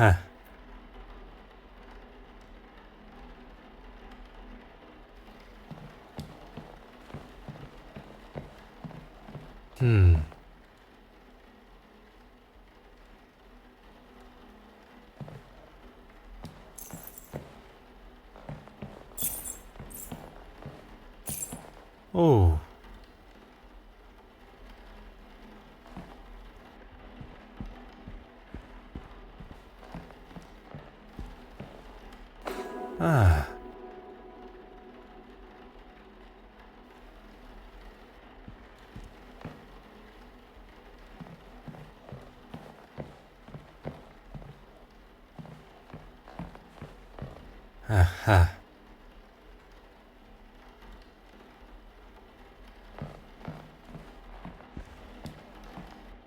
Huh. Hmm. Oh. Ah. Aha.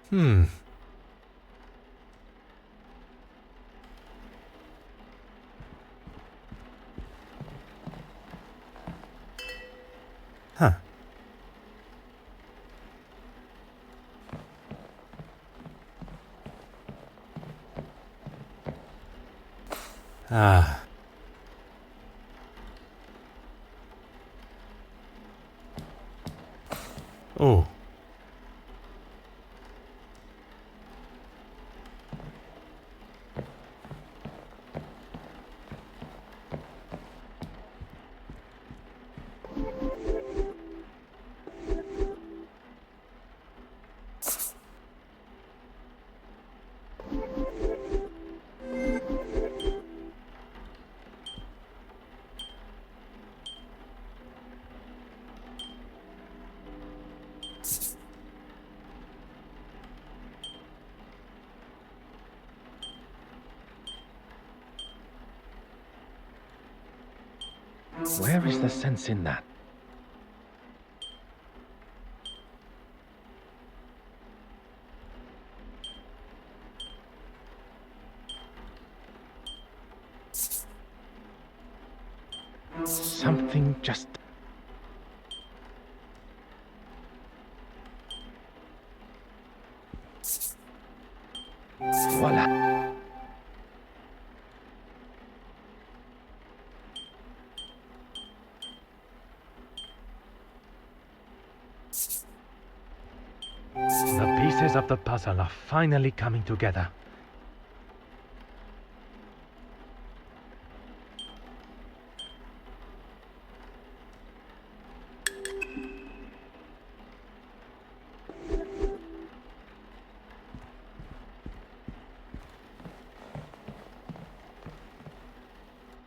Hmm. Huh. Ah. Oh. Where is the sense in that? Something just... Voila! The pieces of the puzzle are finally coming together.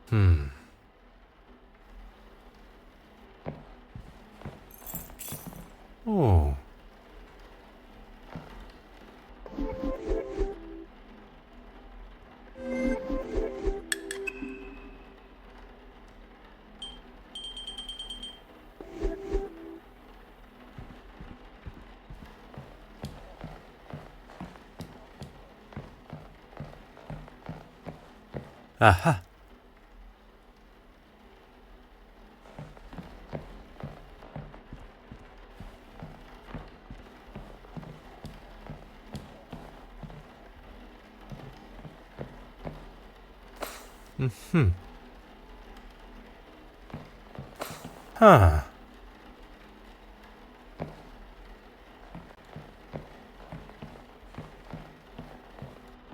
Hmm. Oh. Aha. Hmm. Huh.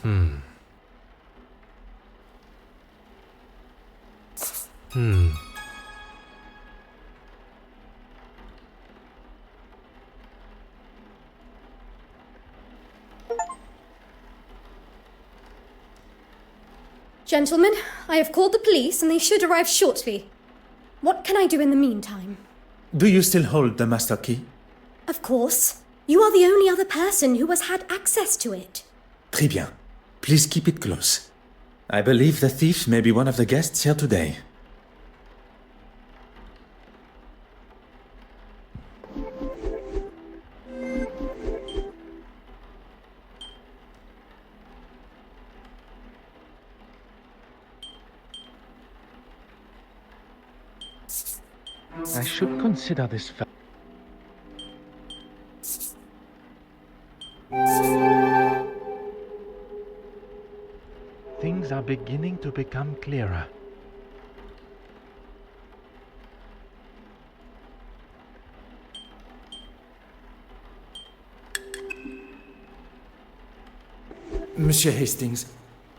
Hmm. Hmm. Gentlemen, I have called the police and they should arrive shortly. What can I do in the meantime? Do you still hold the master key? Of course. You are the only other person who has had access to it. Très bien. Please keep it close. I believe the thief may be one of the guests here today. I should consider this fact. are beginning to become clearer. Monsieur Hastings,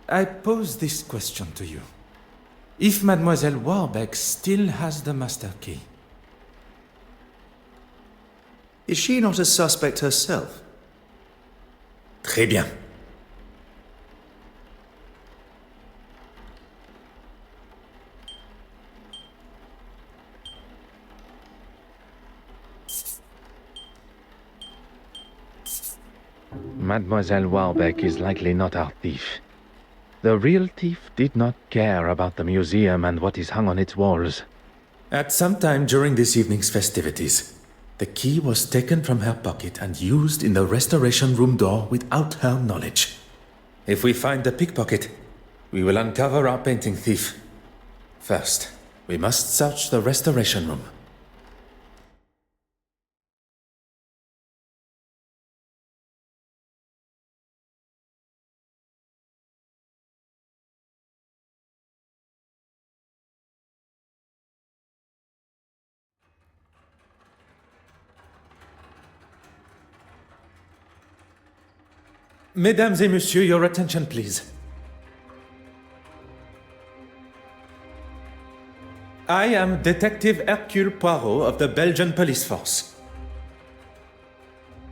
I pose this question to you. If Mademoiselle Warbeck still has the master key, Is she not a suspect herself? très bien. Mademoiselle Warbeck is likely not our thief. The real thief did not care about the museum and what is hung on its walls. At some time during this evening's festivities, the key was taken from her pocket and used in the restoration room door without her knowledge. If we find the pickpocket, we will uncover our painting thief. First, we must search the restoration room. Mesdames et messieurs, your attention, please. I am Detective Hercule Poirot of the Belgian Police Force.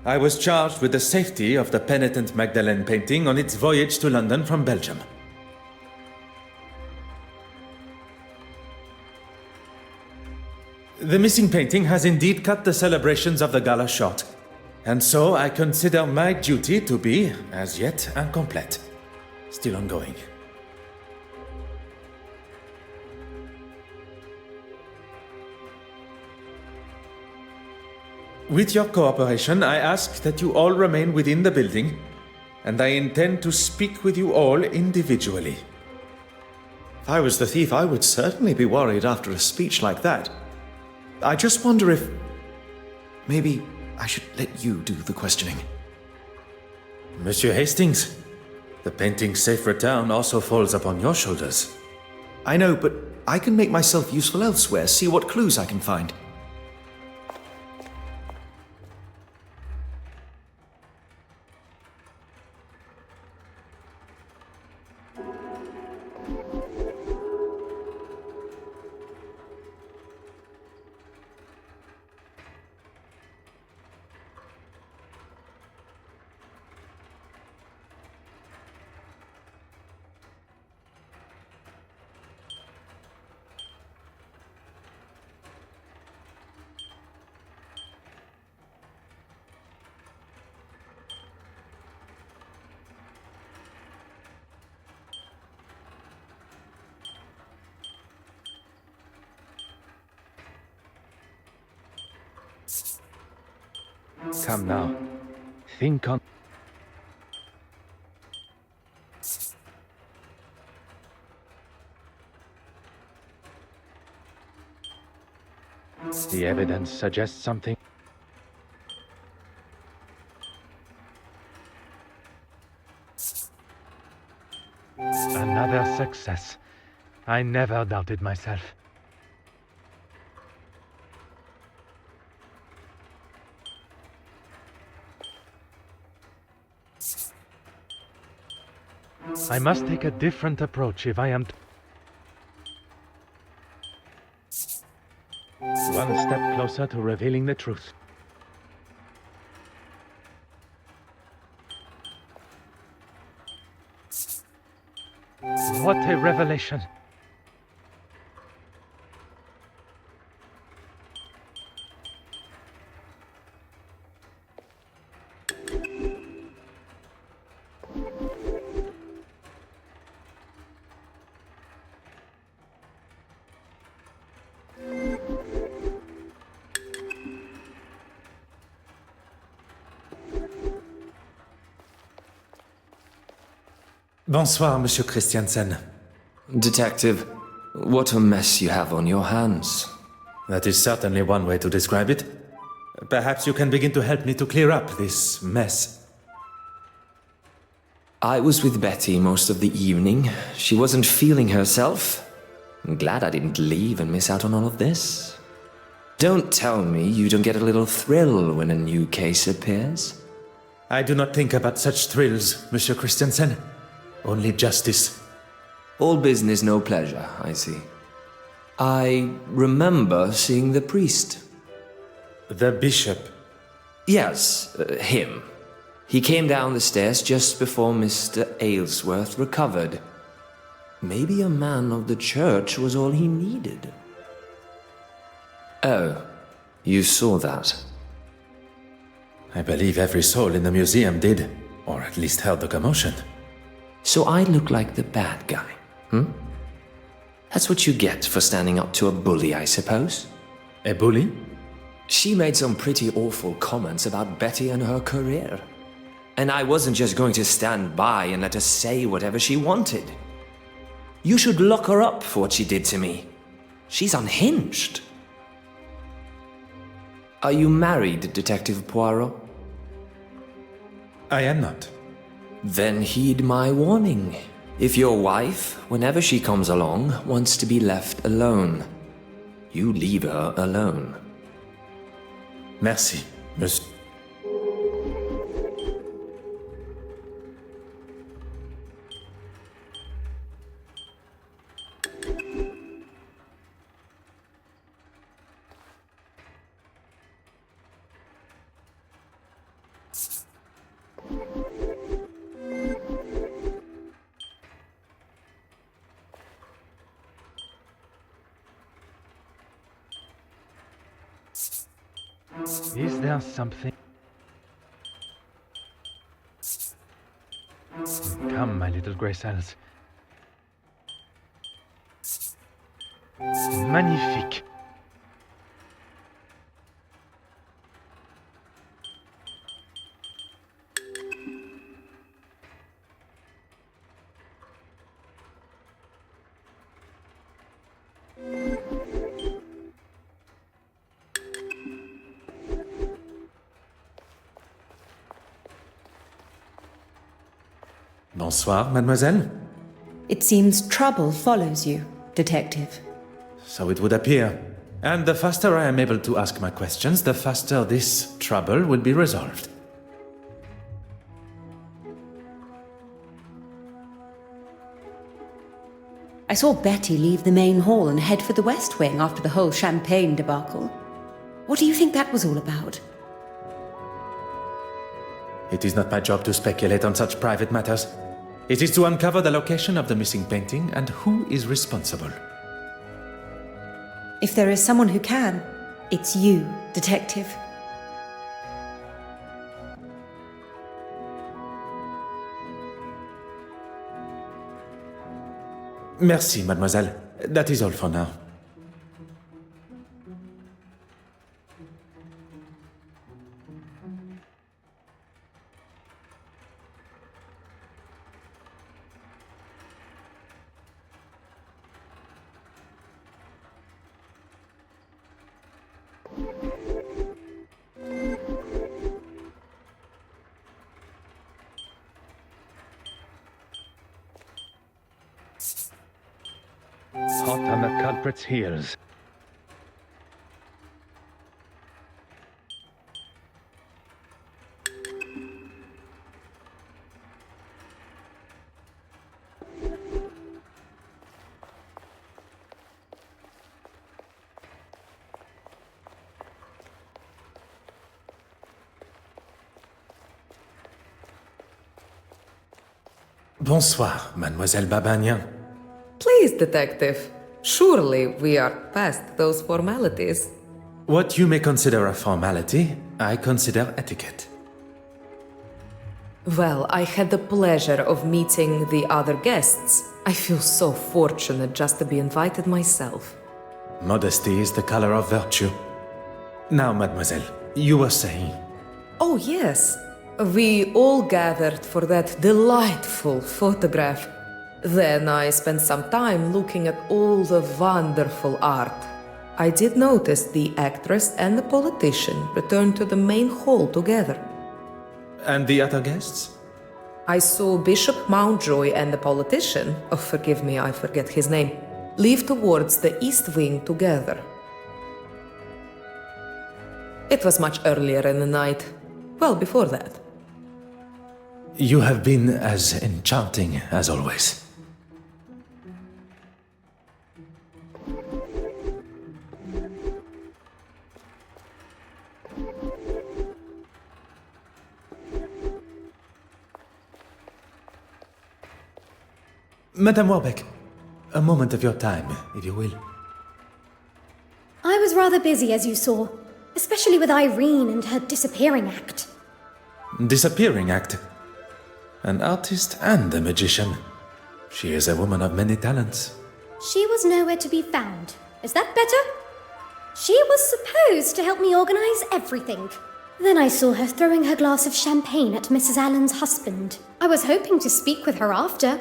I was charged with the safety of the penitent Magdalene painting on its voyage to London from Belgium. The missing painting has indeed cut the celebrations of the gala short, and so I consider my duty to be, as yet, incomplete, still ongoing. With your cooperation, I ask that you all remain within the building, and I intend to speak with you all individually. If I was the thief, I would certainly be worried after a speech like that. I just wonder if... maybe I should let you do the questioning. Monsieur Hastings, the painting's safe return also falls upon your shoulders. I know, but I can make myself useful elsewhere, see what clues I can find. Come now. Think on... The evidence suggests something. Another success. I never doubted myself. I must take a different approach if I am one step closer to revealing the truth. What a revelation! Bonsoir, Monsieur Christiansen. Detective, what a mess you have on your hands. That is certainly one way to describe it. Perhaps you can begin to help me to clear up this mess. I was with Betty most of the evening. She wasn't feeling herself. I'm glad I didn't leave and miss out on all of this. Don't tell me you don't get a little thrill when a new case appears. I do not think about such thrills, Monsieur Christensen. Only justice. All business, no pleasure, I see. I remember seeing the priest. The bishop. Yes, him. He came down the stairs just before Mr. Aylesworth recovered. Maybe a man of the church was all he needed. Oh, you saw that? I believe every soul in the museum did, or at least heard the commotion. So I look like the bad guy, That's what you get for standing up to a bully, I suppose. A bully? She made some pretty awful comments about Betty and her career. And I wasn't just going to stand by and let her say whatever she wanted. You should lock her up for what she did to me. She's unhinged. Are you married, Detective Poirot? I am not. Then heed my warning. If your wife, whenever she comes along, wants to be left alone, you leave her alone. Merci, monsieur. Is there something? Come, my little grey cells. Magnifique. Bonsoir, mademoiselle. It seems trouble follows you, Detective. So it would appear. And the faster I am able to ask my questions, the faster this trouble will be resolved. I saw Betty leave the main hall and head for the West Wing after the whole champagne debacle. What do you think that was all about? It is not my job to speculate on such private matters. It is to uncover the location of the missing painting and who is responsible. If there is someone who can, it's you, Detective. Merci, mademoiselle. That is all for now. Hot on the culprit's heels. Bonsoir, mademoiselle Babagnan. Please, Detective. Surely we are past those formalities. What you may consider a formality, I consider etiquette. Well, I had the pleasure of meeting the other guests. I feel so fortunate just to be invited myself. Modesty is the color of virtue. Now, mademoiselle, you were saying... Oh, yes. We all gathered for that delightful photograph. Then I spent some time looking at all the wonderful art. I did notice the actress and the politician returned to the main hall together. And the other guests? I saw Bishop Mountjoy and the politician, oh, forgive me, I forget his name, leave towards the east wing together. It was much earlier in the night, well before that. You have been as enchanting as always. Madame Warbeck, a moment of your time, if you will. I was rather busy, as you saw, especially with Irene and her disappearing act. Disappearing act. An artist and a magician. She is a woman of many talents. She was nowhere to be found. Is that better? She was supposed to help me organize everything. Then I saw her throwing her glass of champagne at Mrs. Allen's husband. I was hoping to speak with her after,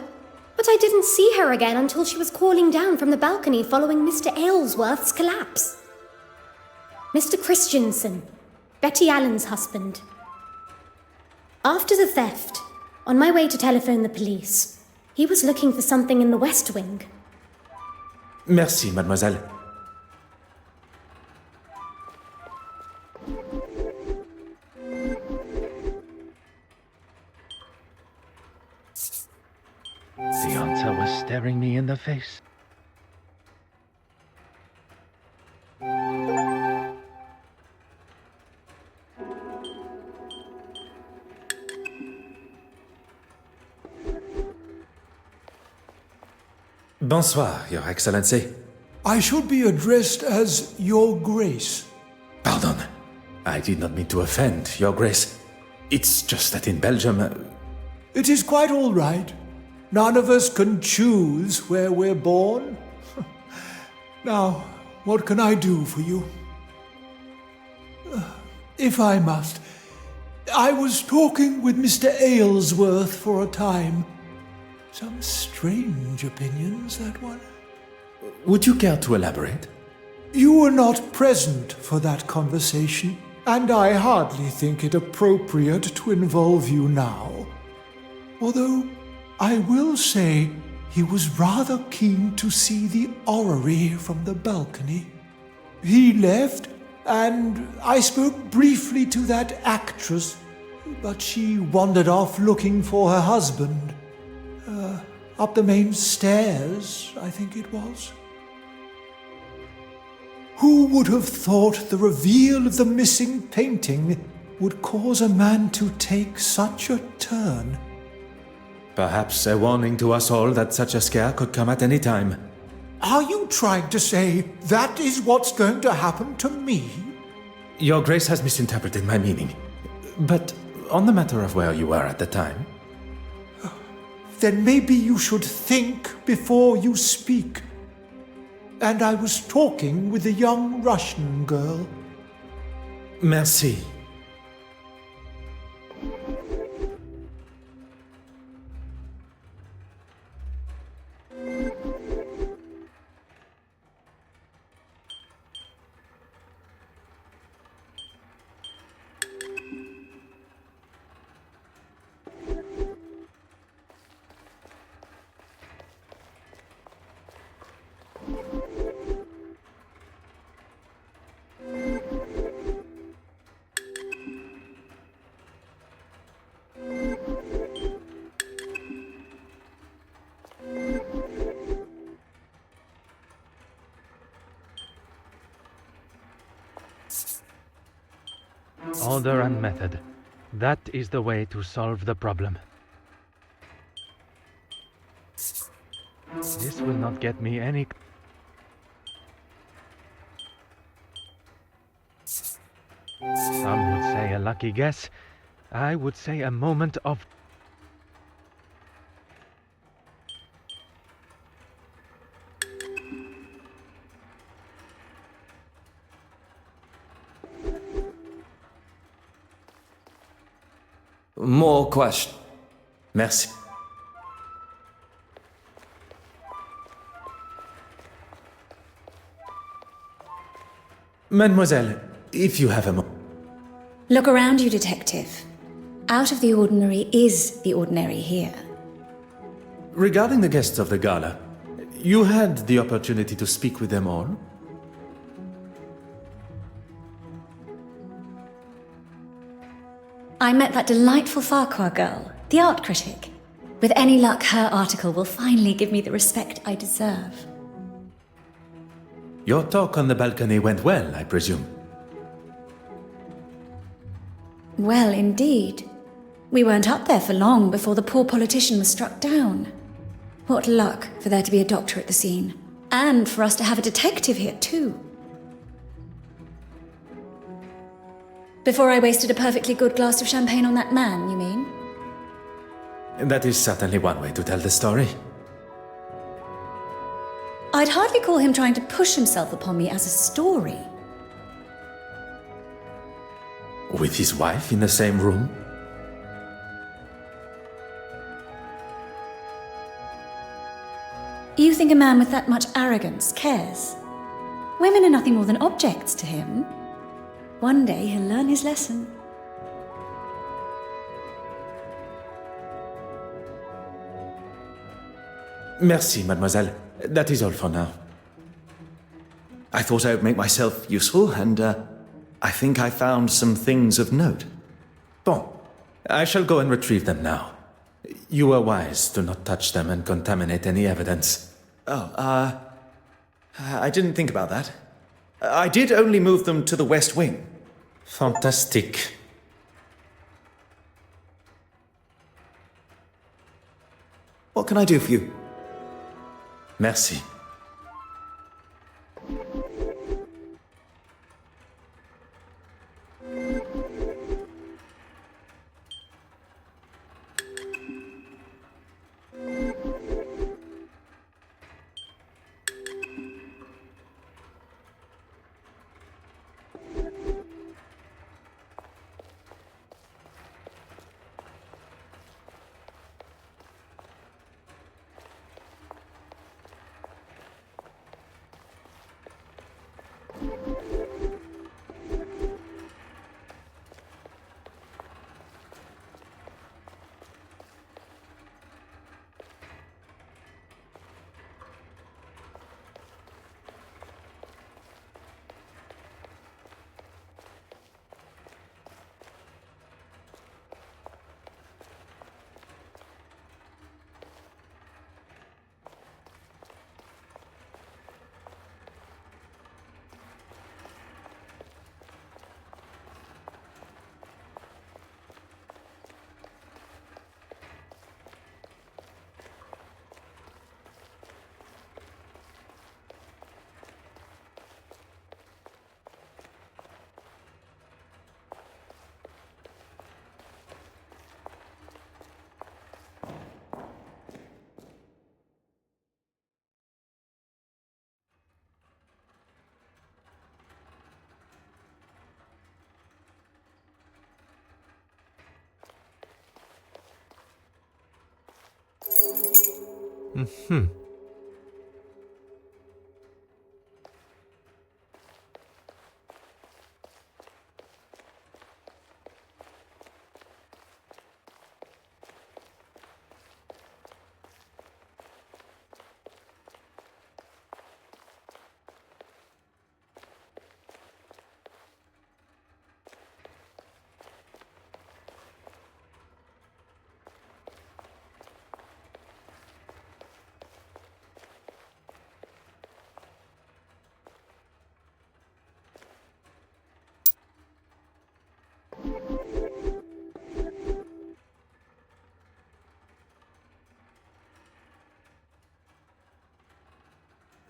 but I didn't see her again until she was calling down from the balcony following Mr. Aylesworth's collapse. Mr. Christensen, Betty Allen's husband. After the theft, on my way to telephone the police, he was looking for something in the West Wing. Merci, mademoiselle. The answer was staring me in the face. Bonsoir, Your Excellency. I should be addressed as Your Grace. Pardon. I did not mean to offend, Your Grace. It's just that in Belgium... It is quite all right. None of us can choose where we're born. Now, what can I do for you? If I must, I was talking with Mr. Aylesworth for a time. Some strange opinions, that one. Would you care to elaborate? You were not present for that conversation, and I hardly think it appropriate to involve you now. Although, I will say he was rather keen to see the orrery from the balcony. He left, and I spoke briefly to that actress, but she wandered off looking for her husband. Up the main stairs, I think it was. Who would have thought the reveal of the missing painting would cause a man to take such a turn? Perhaps a warning to us all that such a scare could come at any time. Are you trying to say that is what's going to happen to me? Your Grace has misinterpreted my meaning. But on the matter of where you were at the time... Then maybe you should think before you speak. And I was talking with a young Russian girl. Merci. Order and method. That is the way to solve the problem. This will not get me any... Some would say a lucky guess. I would say a moment of... More question. Merci. Mademoiselle, if you have a moment... Look around you, Detective. out of the ordinary is the ordinary here. Regarding the guests of the gala, you had the opportunity to speak with them all? I met that delightful Farquhar girl, the art critic. With any luck, her article will finally give me the respect I deserve. Your talk on the balcony went well, I presume. Well, indeed. We weren't up there for long before the poor politician was struck down. What luck for there to be a doctor at the scene. And for us to have a detective here, too. Before I wasted a perfectly good glass of champagne on that man, you mean? That is certainly one way to tell the story. I'd hardly call him trying to push himself upon me as a story. With his wife in the same room? You think a man with that much arrogance cares? Women are nothing more than objects to him. One day he'll learn his lesson. Merci, mademoiselle. That is all for now. I thought I would make myself useful, and I think I found some things of note. Bon. I shall go and retrieve them now. You were wise to not touch them and contaminate any evidence. Oh, I didn't think about that. I did only move them to the west wing. Fantastique. What can I do for you? Merci.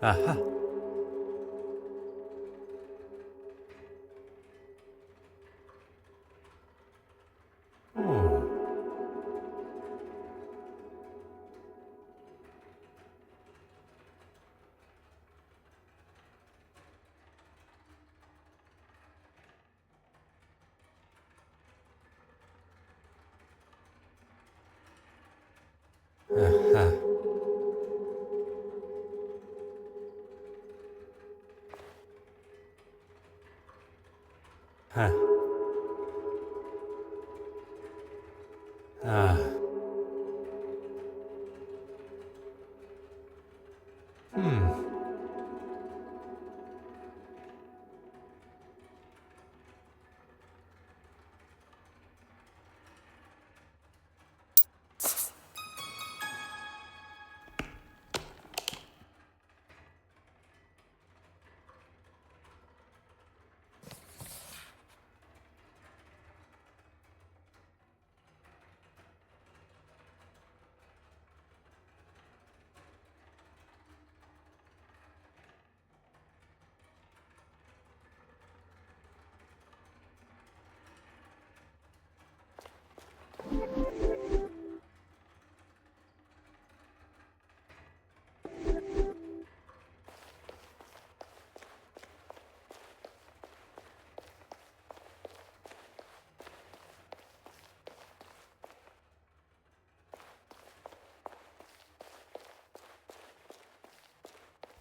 Aha. Oh. Aha. Huh. Ah.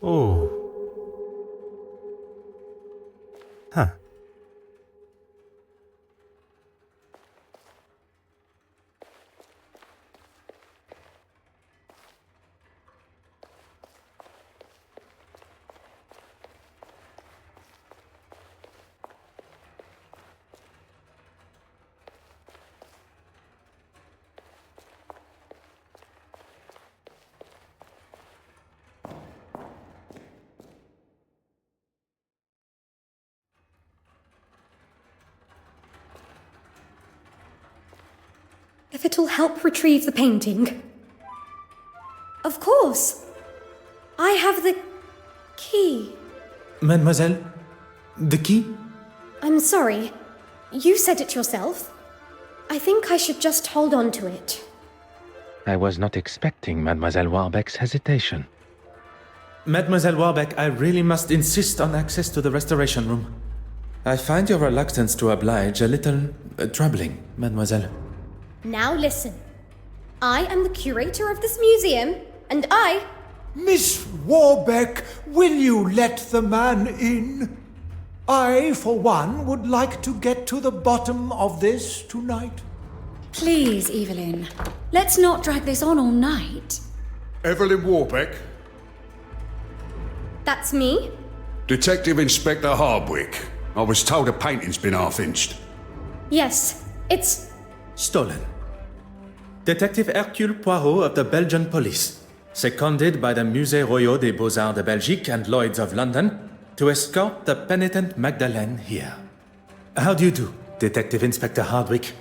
Oh. Huh. If it'll help retrieve the painting. Of course. I have the key. Mademoiselle, the key? I'm sorry. You said it yourself. I think I should just hold on to it. I was not expecting Mademoiselle Warbeck's hesitation. Mademoiselle Warbeck, I really must insist on access to the restoration room. I find your reluctance to oblige a little troubling, mademoiselle. Now listen. I am the curator of this museum, and I... Miss Warbeck, will you let the man in? I, for one, would like to get to the bottom of this tonight. Please, Evelyn. Let's not drag this on all night. Evelyn Warbeck, That's me? Detective Inspector Hardwick. I was told a painting's been half-inched. Yes, it's... Stolen. Detective Hercule Poirot of the Belgian police, seconded by the Musée Royal des Beaux-Arts de Belgique and Lloyd's of London, to escort the penitent Magdalene here. How do you do, Detective Inspector Hardwick?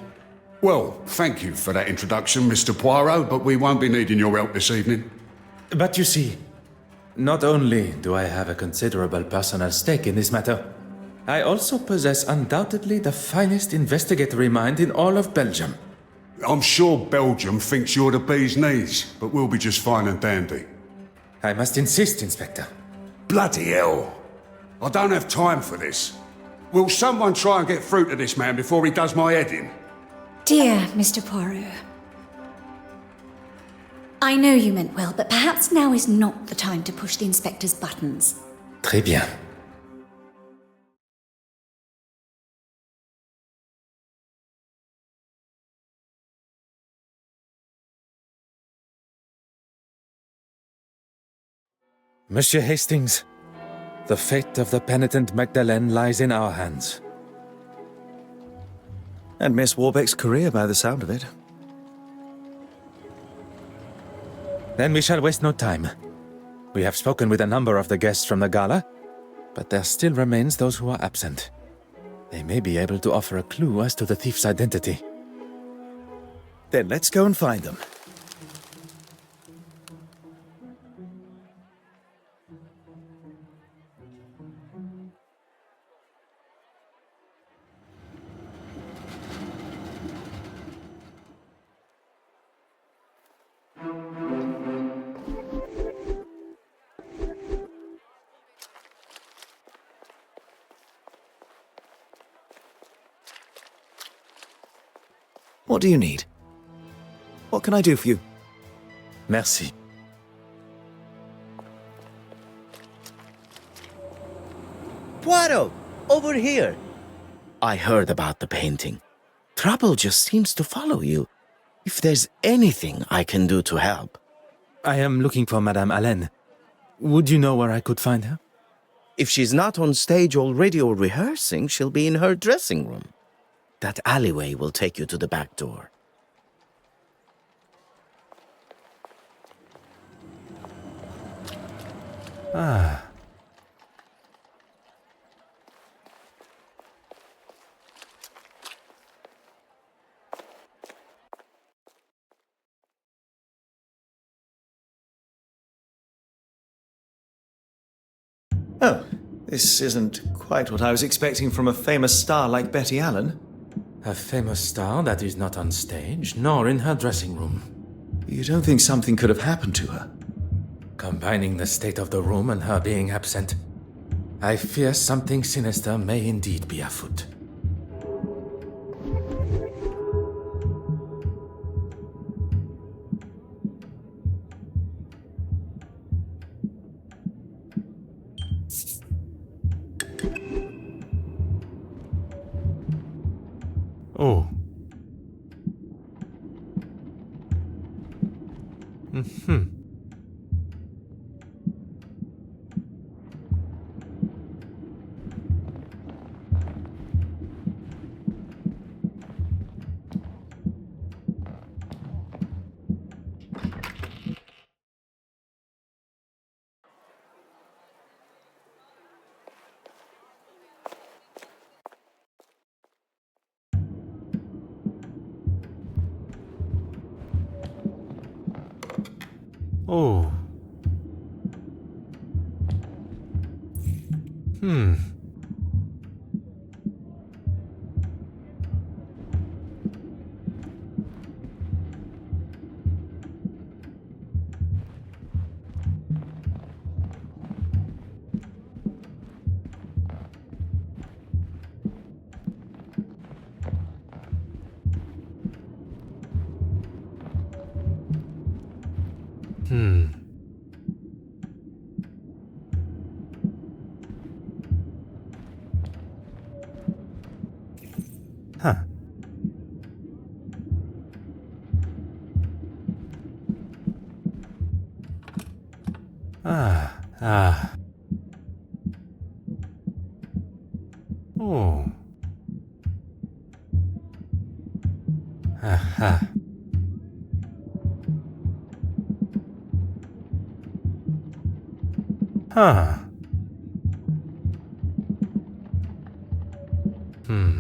Well, thank you for that introduction, Mr. Poirot, but we won't be needing your help this evening. But you see, not only do I have a considerable personal stake in this matter, I also possess undoubtedly the finest investigatory mind in all of Belgium. I'm sure Belgium thinks you're the bee's knees, but we'll be just fine and dandy. I must insist, Inspector. Bloody hell! I don't have time for this. Will someone try and get through to this man before he does my head in? Dear Mr. Poirot, I know you meant well, but perhaps now is not the time to push the inspector's buttons. Très bien. Monsieur Hastings, the fate of the penitent Magdalene lies in our hands. And Miss Warbeck's career, by the sound of it. Then we shall waste no time. We have spoken with a number of the guests from the gala, but there still remains those who are absent. They may be able to offer a clue as to the thief's identity. Then let's go and find them. What do you need? What can I do for you? Merci. Poirot, over here. I heard about the painting. Trouble just seems to follow you. If there's anything I can do to help. I am looking for Madame Allen. Would you know where I could find her? If she's not on stage already or rehearsing, she'll be in her dressing room. That alleyway will take you to the back door. Ah. Oh, this isn't quite what I was expecting from a famous star like Betty Allen. A famous star that is not on stage, nor in her dressing room. You don't think something could have happened to her? Combining the state of the room and her being absent, I fear something sinister may indeed be afoot. Oh. Mm-hmm. Oh. Hmm. Hmm. Huh. Ah. Oh. Aha. Huh. Hmm.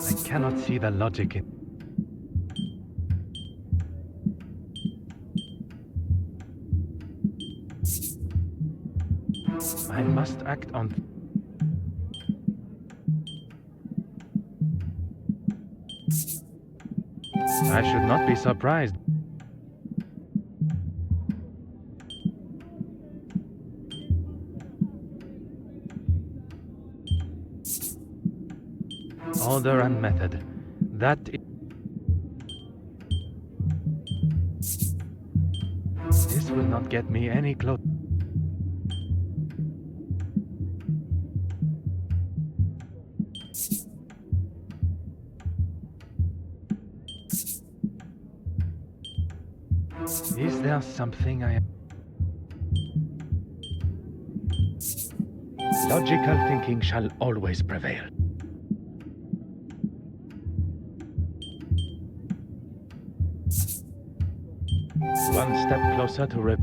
I cannot see the logic in... I must act on... I should not be surprised. Order and method. That is... This will not get me any close. Is there something I... Logical thinking shall always prevail. One step closer to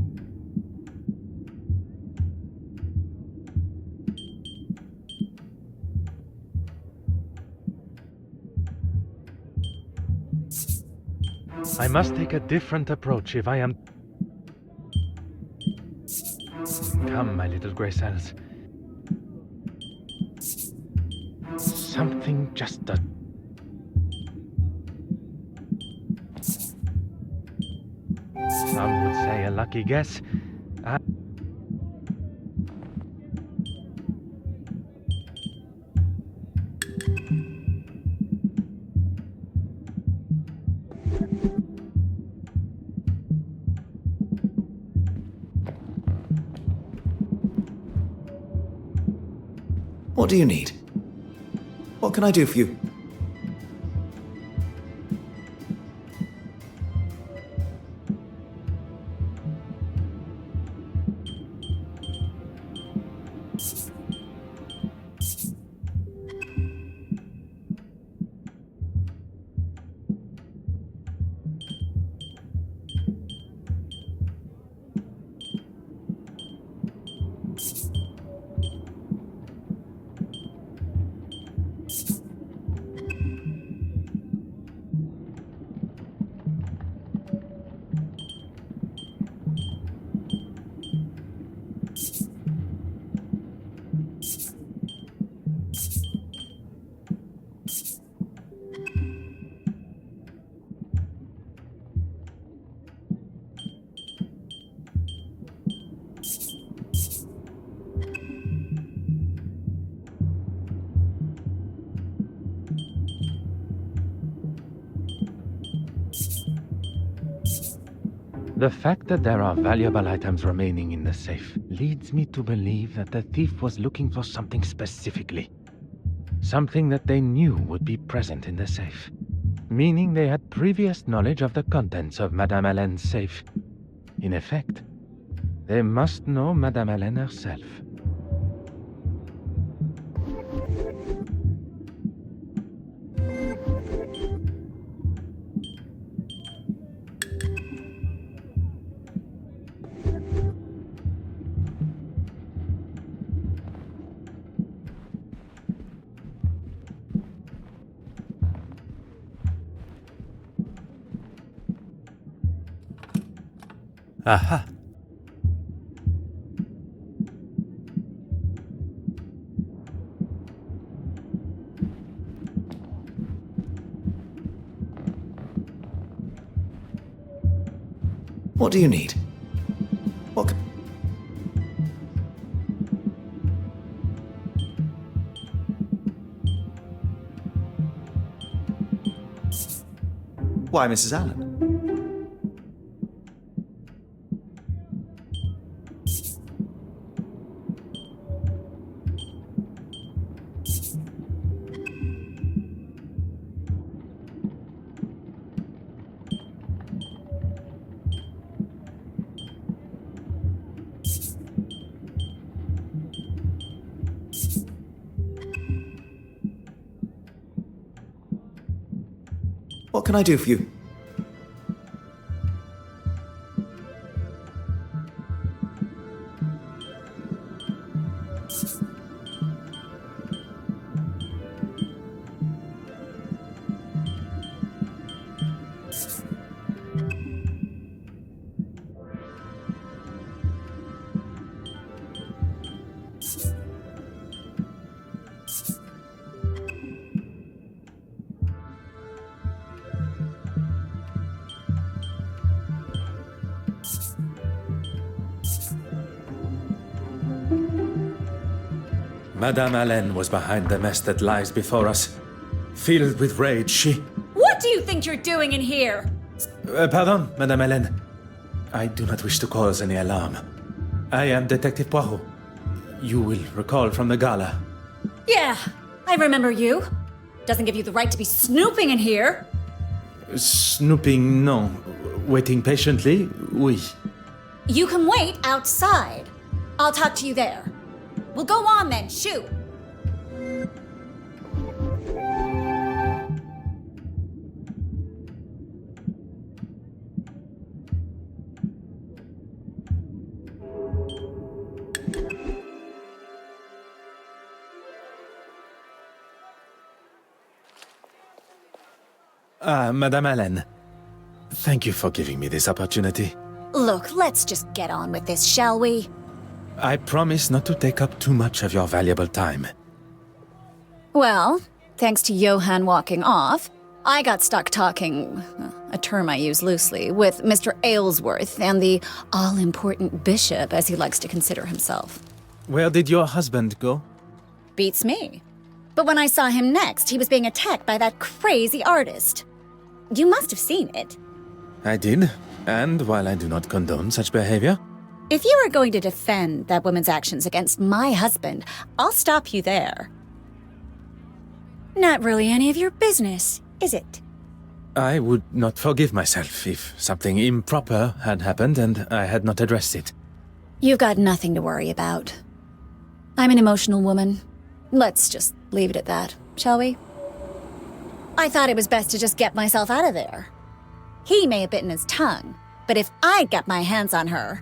I must take a different approach if I am... Come, my little gray cells. Something just does... Some would say a lucky guess. What do you need? What can I do for you? The fact that there are valuable items remaining in the safe leads me to believe that the thief was looking for something specifically. Something that they knew would be present in the safe. Meaning they had previous knowledge of the contents of Madame Hélène's safe. In effect, they must know Madame Hélène herself. Aha. What do you need? What c- Why, Mrs. Allen? What can I do for you? Madame Hélène was behind the mess that lies before us. Filled with rage, she... What do you think you're doing in here? Pardon, Madame Hélène. I do not wish to cause any alarm. I am Detective Poirot. You will recall from the gala. Yeah, I remember you. Doesn't give you the right to be snooping in here. Snooping, no. Waiting patiently, oui. You can wait outside. I'll talk to you there. Well, go on then, shoot. Madame Hélène. Thank you for giving me this opportunity. Look, let's just get on with this, shall we? I promise not to take up too much of your valuable time. Well, thanks to Johann walking off, I got stuck talking, a term I use loosely, with Mr. Aylesworth and the all-important bishop, as he likes to consider himself. Where did your husband go? Beats me. But when I saw him next, he was being attacked by that crazy artist. You must have seen it. I did, and while I do not condone such behavior, If you are going to defend that woman's actions against my husband, I'll stop you there. Not really any of your business, is it? I would not forgive myself if something improper had happened and I had not addressed it. You've got nothing to worry about. I'm an emotional woman. Let's just leave it at that, shall we? I thought it was best to just get myself out of there. He may have bitten his tongue, but if I got my hands on her...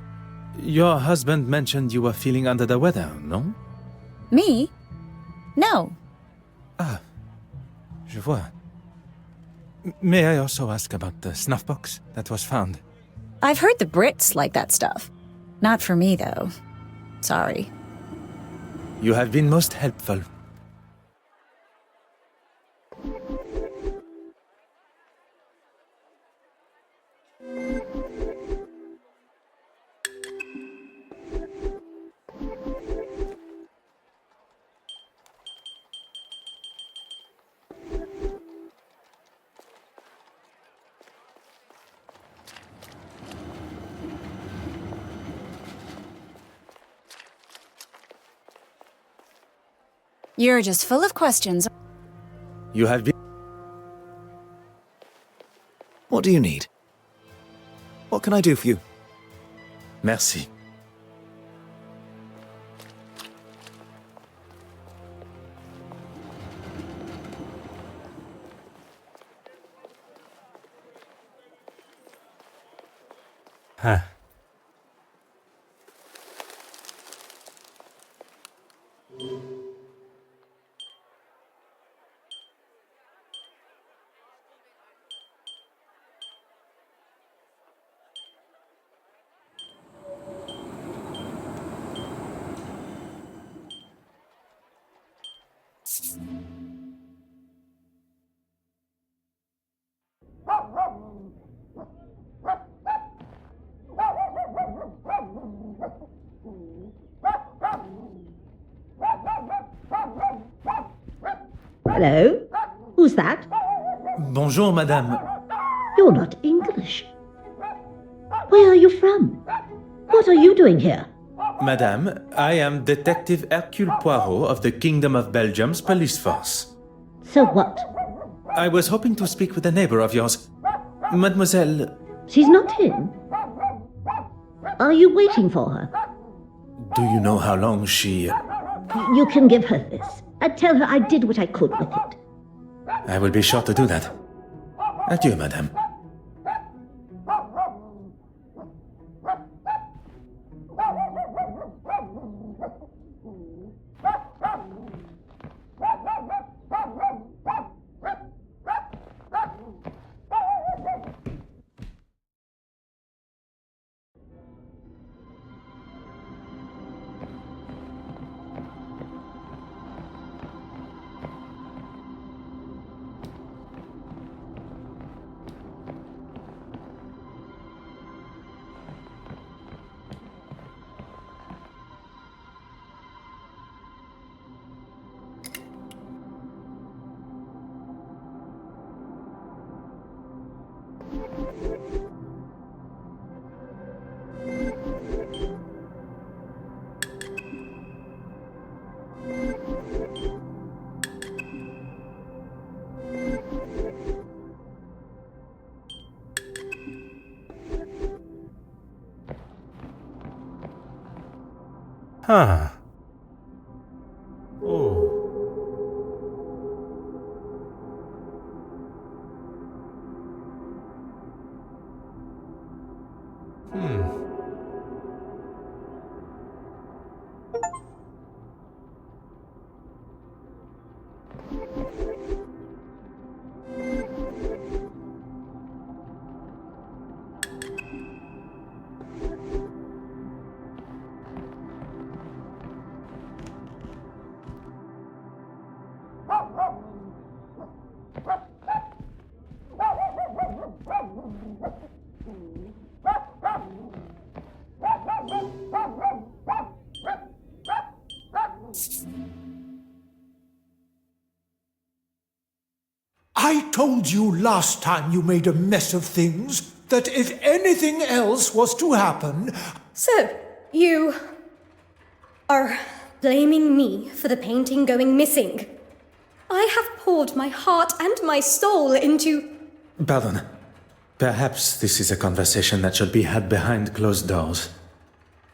Your husband mentioned you were feeling under the weather, no? Me? No. Ah, je vois. May I also ask about the snuff box that was found? I've heard the Brits like that stuff. Not for me, though. Sorry. You have been most helpful. You're just full of questions. You have been... What do you need? What can I do for you? Merci. Huh. Hello? Who's that? Bonjour, madame. You're not English. Where are you from? What are you doing here? Madame, I am Detective Hercule Poirot of the Kingdom of Belgium's police force. So what? I was hoping to speak with a neighbor of yours. Mademoiselle... She's not in. Are you waiting for her? Do you know how long she... You can give her this. And tell her I did what I could with it. I will be sure to do that. Adieu, madame. Huh. Oh. I told you last time you made a mess of things that if anything else was to happen... So, You are blaming me for the painting going missing. I have poured my heart and my soul into... Pardon. Perhaps this is a conversation that should be had behind closed doors.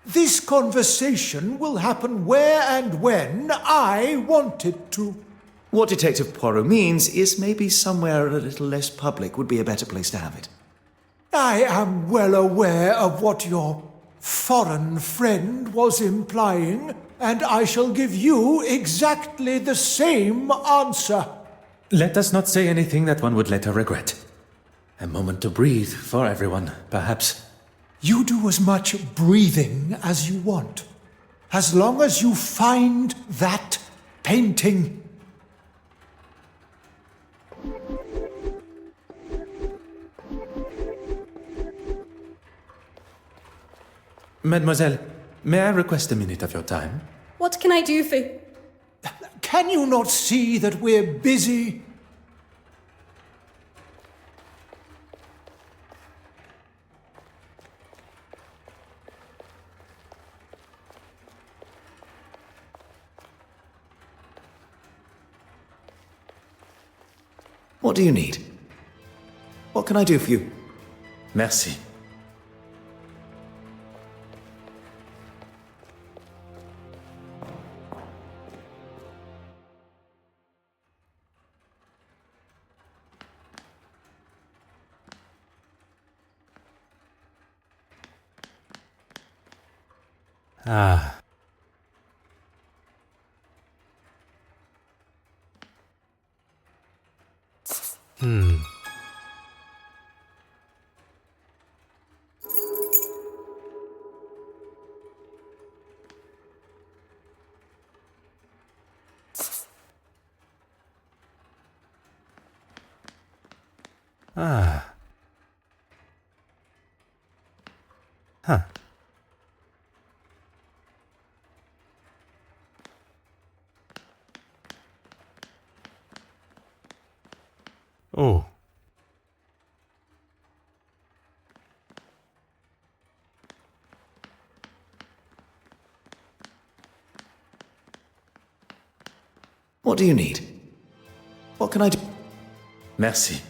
This conversation will happen where and when I want it to. What Detective Poirot means is maybe somewhere a little less public would be a better place to have it. I am well aware of what your foreign friend was implying, and I shall give you exactly the same answer. Let us not say anything that one would later regret. A moment to breathe for everyone, perhaps. You do as much breathing as you want, as long as you find that painting. Mademoiselle, may I request a minute of your time? What can I do for... Can you not see that we're busy? What do you need? What can I do for you? Merci. Ah. Ah. Huh. Oh. What do you need? What can I do? Merci.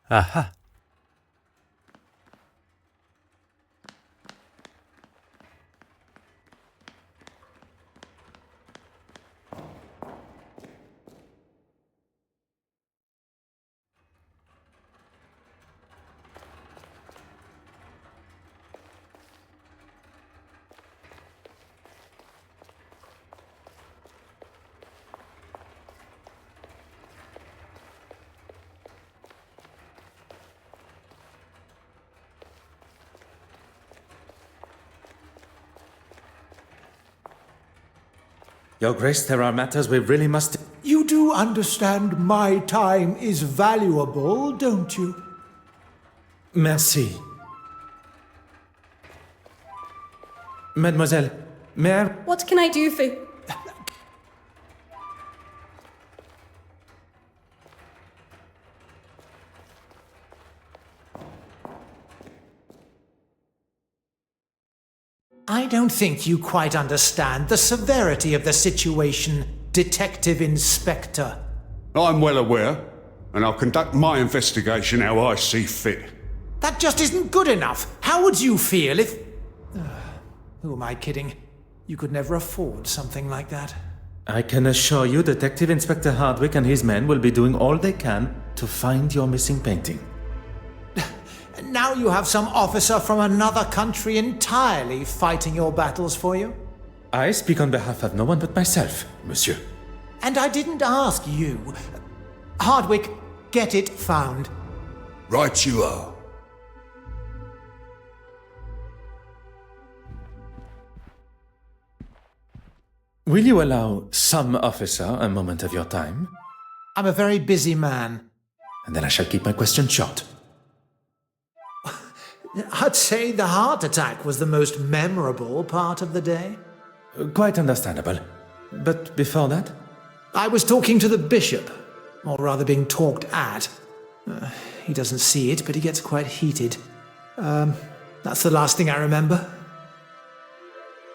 Aha. Your Grace, there are matters we really must... You do understand my time is valuable, don't you? Merci. Mademoiselle, may I... What can I do for... I don't think you quite understand the severity of the situation, Detective Inspector. I'm well aware, and I'll conduct my investigation how I see fit. That just isn't good enough. How would you feel if... Who am I kidding? You could never afford something like that. I can assure you Detective Inspector Hardwick and his men will be doing all they can to find your missing painting. Now you have some officer from another country entirely fighting your battles for you? I speak on behalf of no one but myself, monsieur. And I didn't ask you. Hardwick, get it found. Right you are. Will you allow some officer a moment of your time? I'm a very busy man. and then I shall keep my question short. I'd say the heart attack was the most memorable part of the day. Quite understandable. But before that? I was talking to the bishop, or rather being talked at. He doesn't see it, but he gets quite heated. That's the last thing I remember.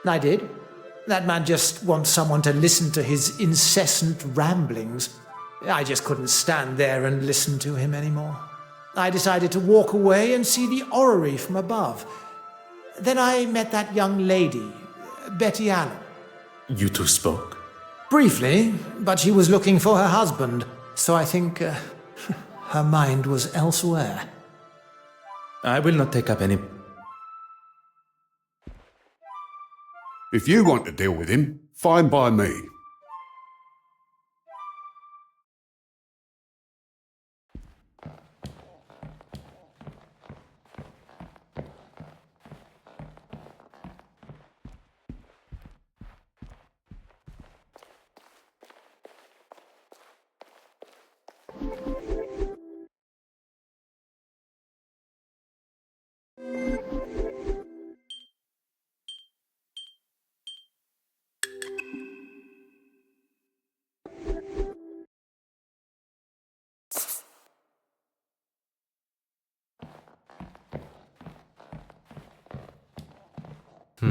I did. That man just wants someone to listen to his incessant ramblings. I just couldn't stand there and listen to him anymore. I decided to walk away and see the orrery from above. Then I met that young lady, Betty Allen. You two spoke? Briefly, but she was looking for her husband, so I think her mind was elsewhere. I will not take up any... If you want to deal with him, fine by me.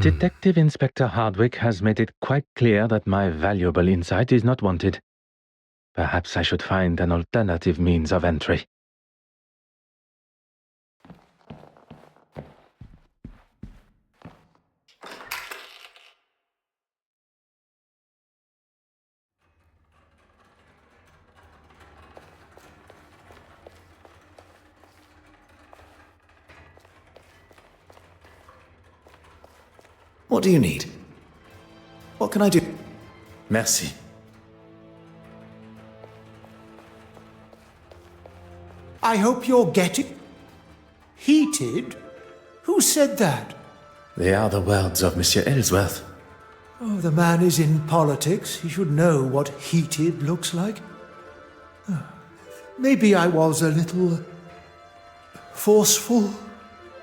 Detective Inspector Hardwick has made it quite clear that my valuable insight is not wanted. Perhaps I should find an alternative means of entry. What do you need? What can I do? Merci. I hope you're getting... heated? Who said that? They are the words of Monsieur Ellsworth. Oh, the man is in politics. He should know what heated looks like. Maybe I was a little... forceful.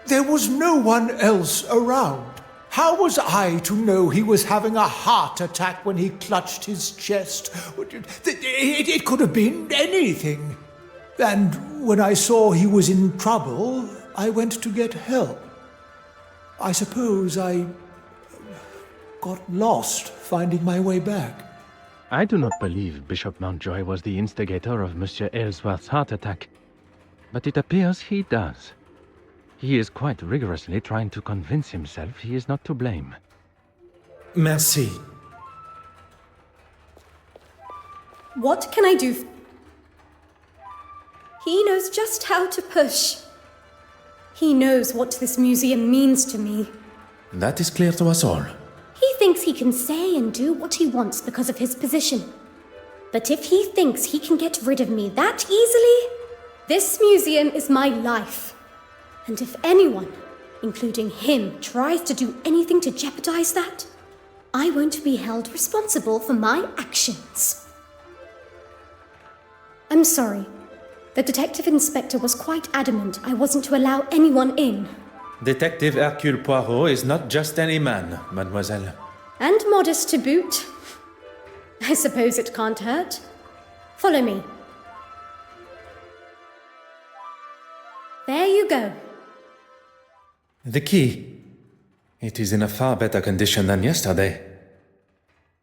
There was no one else around. How was I to know he was having a heart attack when he clutched his chest? It could have been anything. And when I saw he was in trouble, I went to get help. I suppose I got lost finding my way back. I do not believe Bishop Mountjoy was the instigator of Monsieur Ellsworth's heart attack, but it appears he does. He is quite rigorously trying to convince himself he is not to blame. Merci. What can I do? He knows just how to push. He knows what this museum means to me. That is clear to us all. He thinks he can say and do what he wants because of his position. But if he thinks he can get rid of me that easily, this museum is my life. And if anyone, including him, tries to do anything to jeopardize that, I won't be held responsible for my actions. I'm sorry. The detective inspector was quite adamant I wasn't to allow anyone in. Detective Hercule Poirot is not just any man, mademoiselle. And modest to boot. I suppose it can't hurt. Follow me. There you go. The key. It is in a far better condition than yesterday.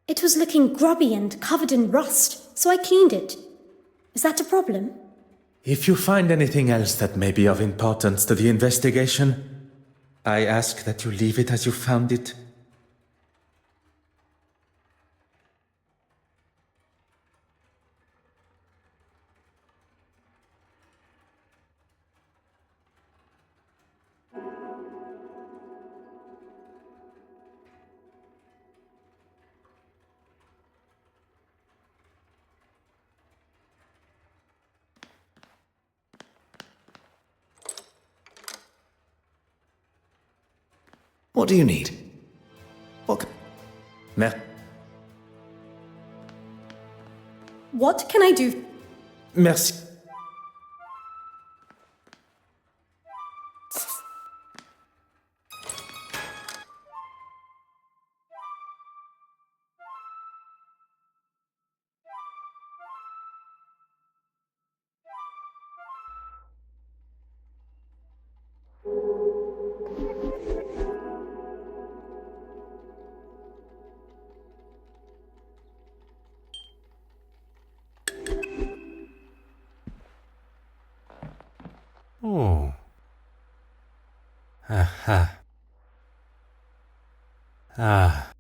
It was looking grubby and covered in rust, so I cleaned it. Is that a problem? If you find anything else that may be of importance to the investigation, I ask that you leave it as you found it. What do you need? What What can I do? Merci. Oh. Aha. Ah.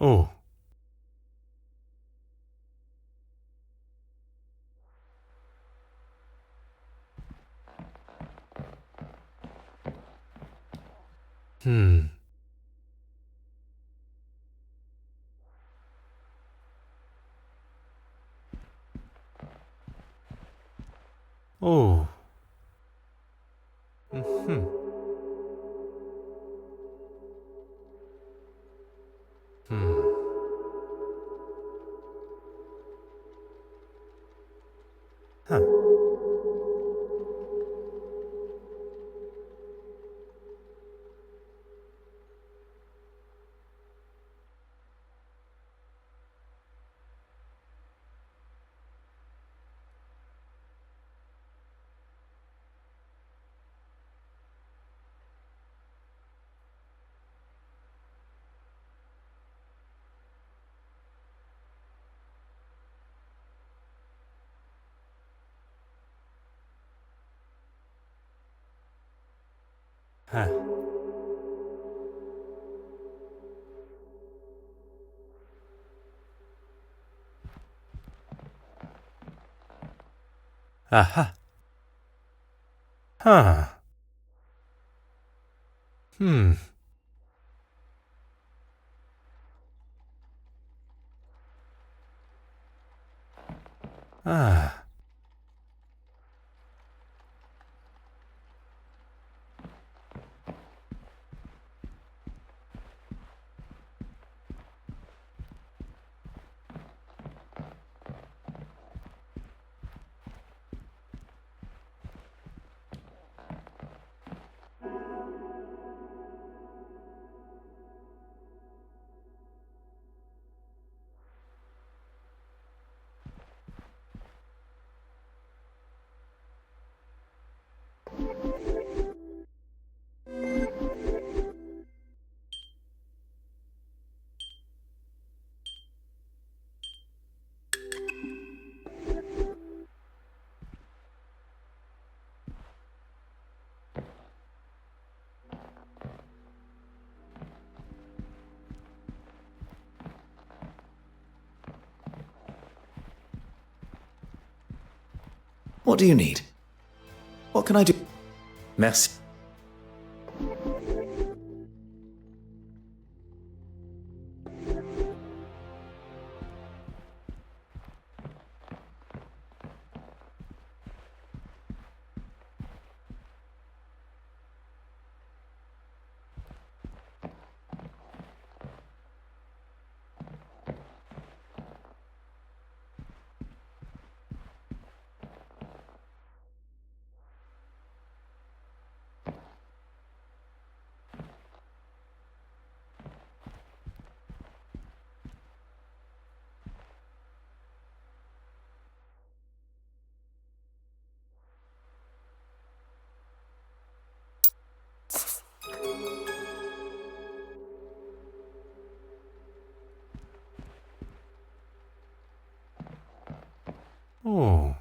Oh. Hmm. Oh. Mm-hmm. Hmm. Huh. Huh. Aha. Huh. Hmm. Ah. What do you need? What can I do? Merci. Oh.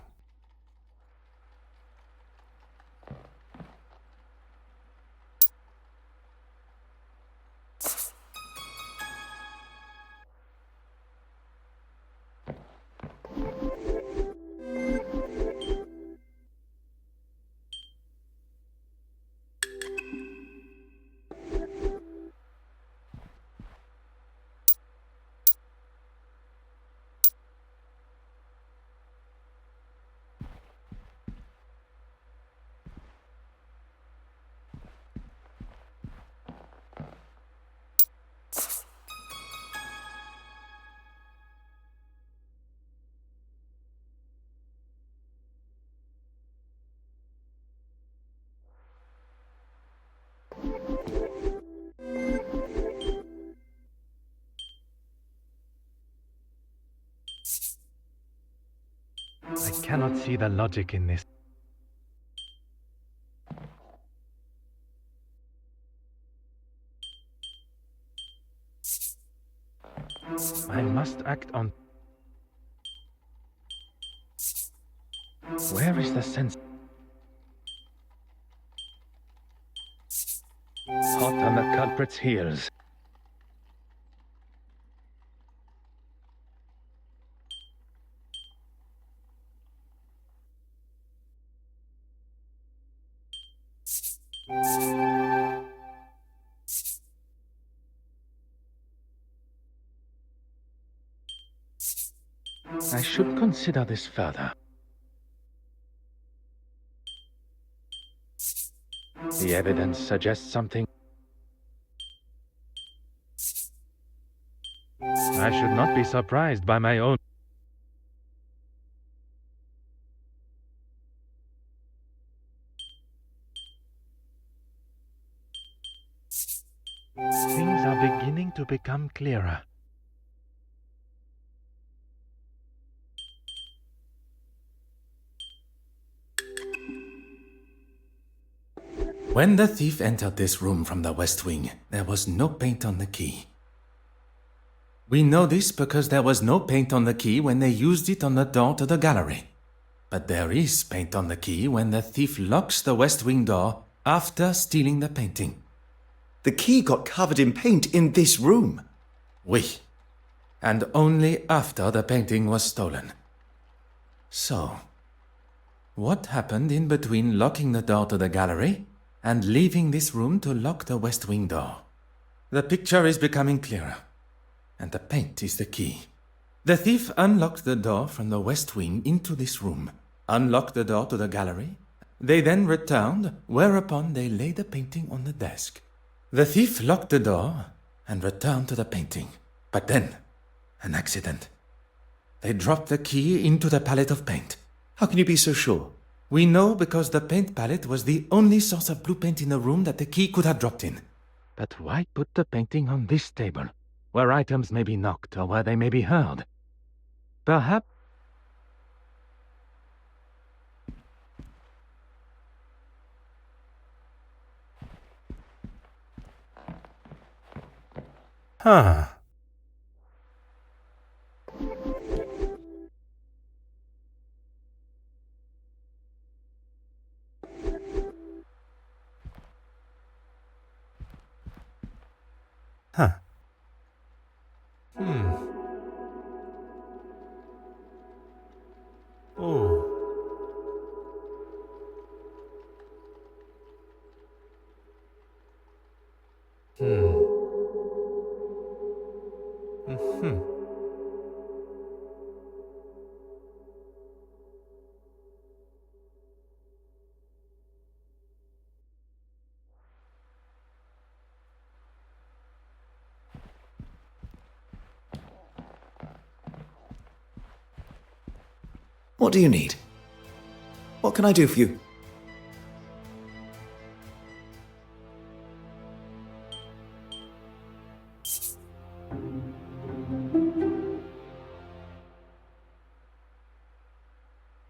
I cannot see the logic in this. I must act on... Where is the sense? Hot on the culprit's heels. I should consider this further. The evidence suggests something. I should not be surprised by my own... Things are beginning to become clearer. When the thief entered this room from the west wing, there was no paint on the key. We know this because there was no paint on the key when they used it on the door to the gallery. But there is paint on the key when the thief locks the west wing door after stealing the painting. The key got covered in paint in this room. Oui. And only after the painting was stolen. So, what happened in between locking the door to the gallery and leaving this room to lock the west wing door? The picture is becoming clearer, and the paint is the key. The thief unlocked the door from the west wing into this room, unlocked the door to the gallery. They then returned, whereupon they laid the painting on the desk. The thief locked the door and returned to the painting. But then, an accident. They dropped the key into the palette of paint. How can you be so sure? We know because the paint palette was the only source of blue paint in the room that the key could have dropped in. But why put the painting on this table, where items may be knocked or where they may be heard? Perhaps... Huh. Huh. Oh. What do you need? What can I do for you?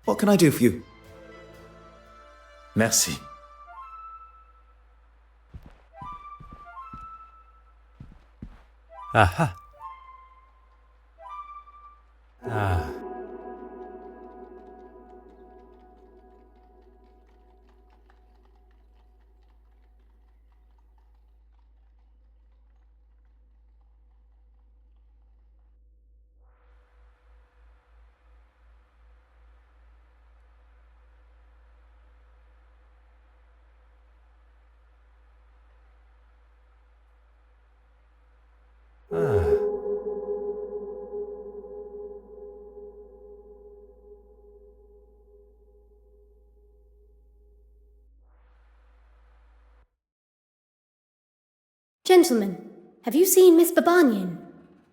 What can I do for you? Merci. Aha. Ah. Ah. Gentlemen, have you seen Miss Babanian?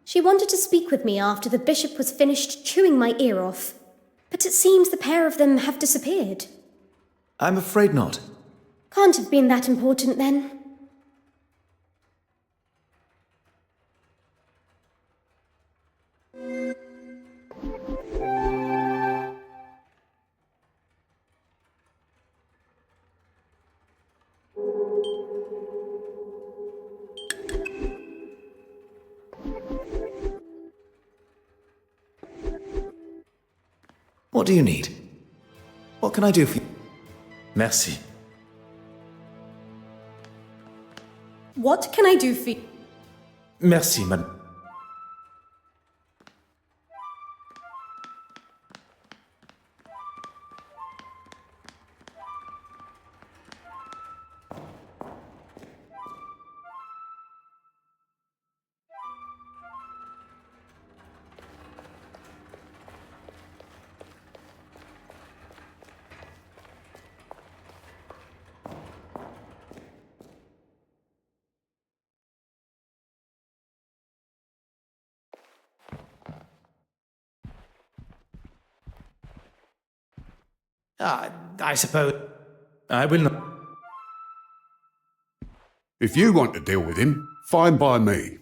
She wanted to speak with me after the bishop was finished chewing my ear off, but it seems the pair of them have disappeared. I'm afraid not. Can't have been that important then. What do you need? What can I do for you? Merci. What can I do for you? Merci, madame. I suppose I will not. If you want to deal with him, fine by me.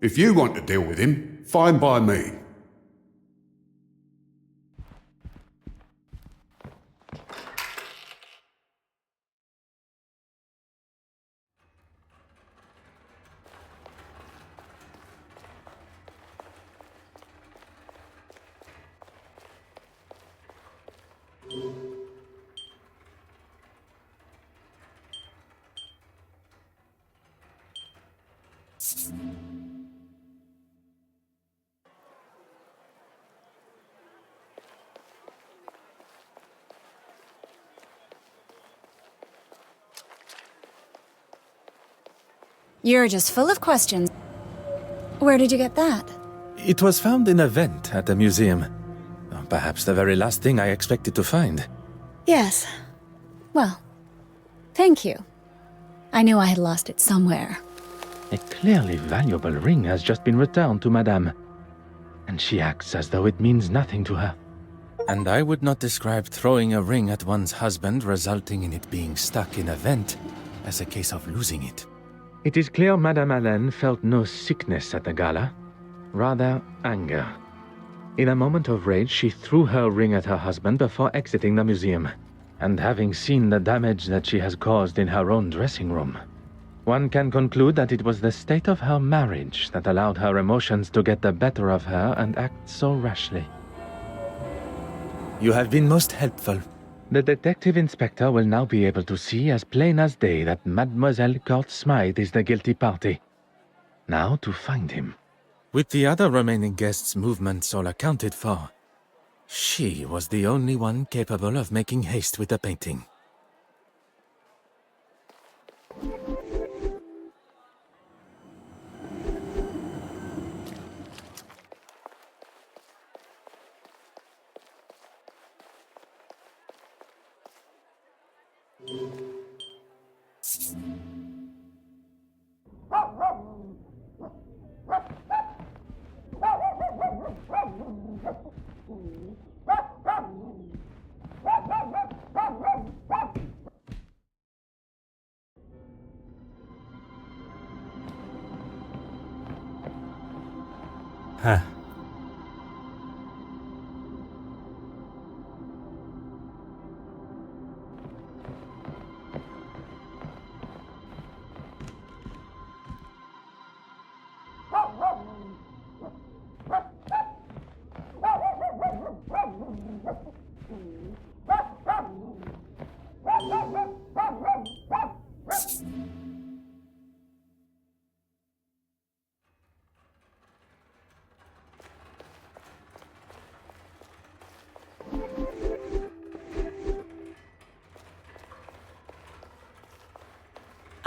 If you want to deal with him, fine by me. You're just full of questions. Where did you get that? It was found in a vent at the museum. Perhaps the very last thing I expected to find. Yes. Well, thank you. I knew I had lost it somewhere. A clearly valuable ring has just been returned to Madame, and she acts as though it means nothing to her. And I would not describe throwing a ring at one's husband, resulting in it being stuck in a vent, as a case of losing it. It is clear Madame Hélène felt no sickness at the gala, rather anger. In a moment of rage, she threw her ring at her husband before exiting the museum, and having seen the damage that she has caused in her own dressing room, one can conclude that it was the state of her marriage that allowed her emotions to get the better of her and act so rashly. You have been most helpful. The detective inspector will now be able to see as plain as day that Mademoiselle Court Smythe is the guilty party. Now to find him. With the other remaining guests' movements all accounted for, she was the only one capable of making haste with the painting. Huh.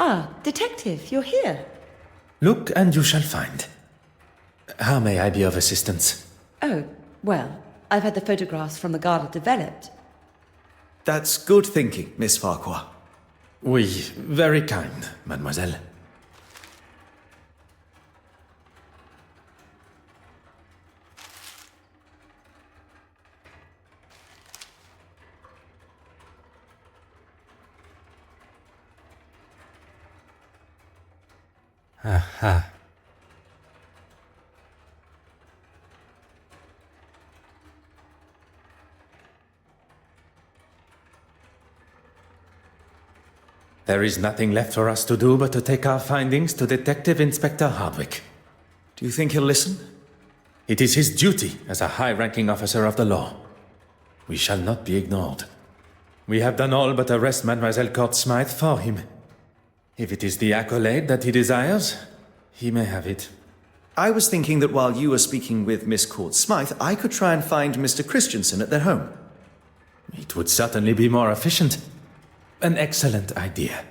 Ah, Detective, you're here. Look and you shall find. How may I be of assistance? Oh, well, I've had the photographs from the Garda developed. That's good thinking, Miss Farquhar. Oui, very kind, mademoiselle. Aha. There is nothing left for us to do but to take our findings to Detective Inspector Hardwick. Do you think he'll listen? It is his duty as a high-ranking officer of the law. We shall not be ignored. We have done all but arrest Mademoiselle Court Smythe for him. If it is the accolade that he desires, he may have it. I was thinking that while you were speaking with Miss Court Smythe, I could try and find Mr. Christensen at their home. It would certainly be more efficient. An excellent idea.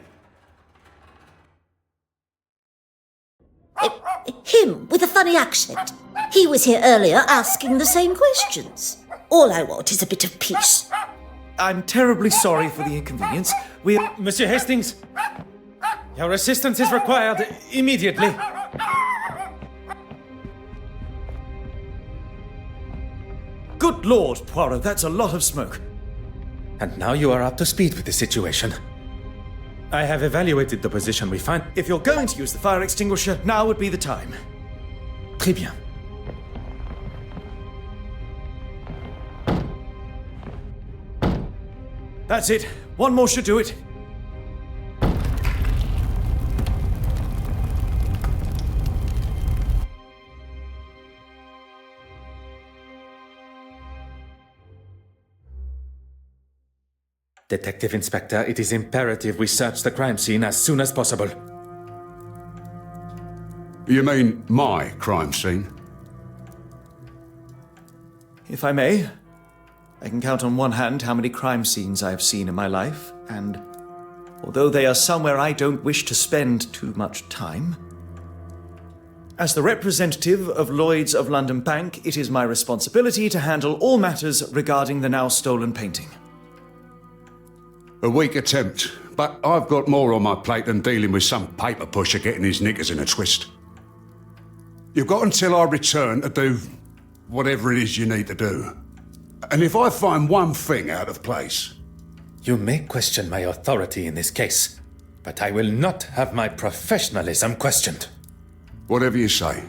Him with a funny accent. He was here earlier asking the same questions. All I want is a bit of peace. I'm terribly sorry for the inconvenience. Monsieur Hastings, your assistance is required immediately. Good Lord, Poirot, that's a lot of smoke. And now you are up to speed with the situation. I have evaluated the position we find. If you're going to use the fire extinguisher, now would be the time. Très bien. That's it. One more should do it. Detective Inspector, it is imperative we search the crime scene as soon as possible. You mean my crime scene? If I may, I can count on one hand how many crime scenes I have seen in my life, and although they are somewhere I don't wish to spend too much time, as the representative of Lloyd's of London Bank, it is my responsibility to handle all matters regarding the now stolen painting. A weak attempt, but I've got more on my plate than dealing with some paper pusher getting his knickers in a twist. You've got until I return to do whatever it is you need to do. And if I find one thing out of place... You may question my authority in this case, but I will not have my professionalism questioned. Whatever you say.